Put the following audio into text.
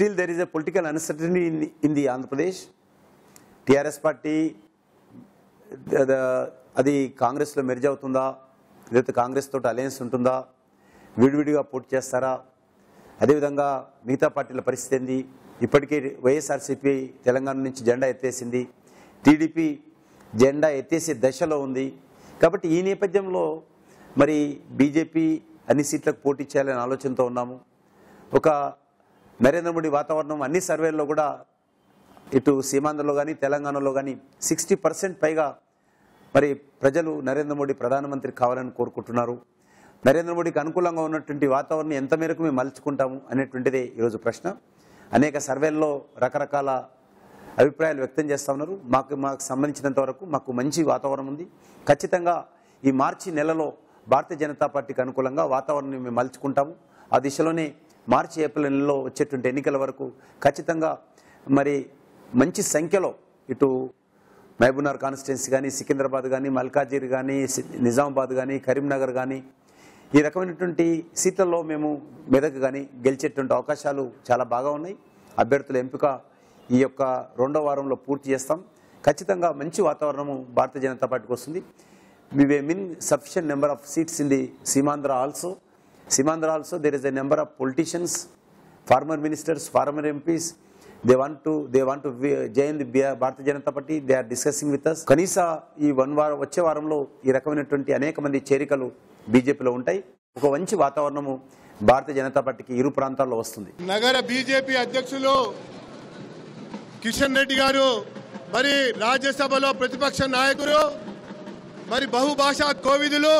Still there is a political uncertainty in the Andhra Pradesh. TRS party అది కాంగ్రెస్లో merge అవుతుందా, లేకపోతే కాంగ్రెస్ తోటి అలయన్స్ ఉంటుందా, విడివిడిగా పోటీ చేస్తారా, అదేవిధంగా మిగతా పార్టీల పరిస్థితి ఏంది? ఇప్పటికే వైఎస్ఆర్సీపీ తెలంగాణ నుంచి జెండా ఎత్తేసింది, టీడీపీ జెండా ఎత్తేసే దశలో ఉంది. కాబట్టి ఈ నేపథ్యంలో మరి బీజేపీ అన్ని సీట్లకు పోటీ చేయాలనే ఆలోచనతో ఉన్నాము. ఒక నరేంద్ర మోడీ వాతావరణం అన్ని సర్వేల్లో కూడా ఇటు సీమాంధ్రలో కానీ తెలంగాణలో కానీ 60% పైగా మరి ప్రజలు నరేంద్ర మోడీ ప్రధానమంత్రి కావాలని కోరుకుంటున్నారు. నరేంద్ర మోడీకి అనుకూలంగా ఉన్నటువంటి వాతావరణం ఎంత మేరకు మేము మలుచుకుంటాము అనేటువంటిదే ఈరోజు ప్రశ్న. అనేక సర్వేల్లో రకరకాల అభిప్రాయాలు వ్యక్తం చేస్తూ ఉన్నారు. మాకు సంబంధించినంత వరకు మాకు మంచి వాతావరణం ఉంది. ఖచ్చితంగా ఈ మార్చి నెలలో భారతీయ జనతా పార్టీకి అనుకూలంగా వాతావరణం మేము మలుచుకుంటాము. ఆ దిశలోనే మార్చి ఏప్రిల్ నెలలో వచ్చేటువంటి ఎన్నికల వరకు ఖచ్చితంగా మరి మంచి సంఖ్యలో ఇటు మహబూబ్నగర్ కాన్స్టిట్యున్సీ కానీ, సికింద్రాబాద్ కానీ, మల్కాజిగిరి కానీ, నిజామాబాద్ కానీ, కరీంనగర్ కానీ ఈ రకమైనటువంటి సీట్లలో మేము మెదక్ కానీ గెలిచేటువంటి అవకాశాలు చాలా బాగా ఉన్నాయి. అభ్యర్థుల ఎంపిక ఈ యొక్క 2వ వారంలో పూర్తి చేస్తాం. ఖచ్చితంగా మంచి వాతావరణము భారతీయ జనతా పార్టీకి వస్తుంది. We will win sufficient number of seats in the Simandra also. Simandra also there is a number of politicians, former ministers, former MPs. They want to join the Bharatiya Janata Party. They are discussing with us. కనీస ఈ వచ్చే వారంలో ఈ రకమైనటువంటి అనేక మంది చేరికలు బీజేపీలో ఉంటాయి. ఒక మంచి వాతావరణము భారతీయ జనతా పార్టీకి ఇరు ప్రాంతాల్లో వస్తుంది. నగర బీజేపీ అధ్యక్షులు కిషన్ రెడ్డి గారు మరి రాజ్యసభలో ప్రతిపక్ష నాయకులు మరి బహుభాషా కోవిదులు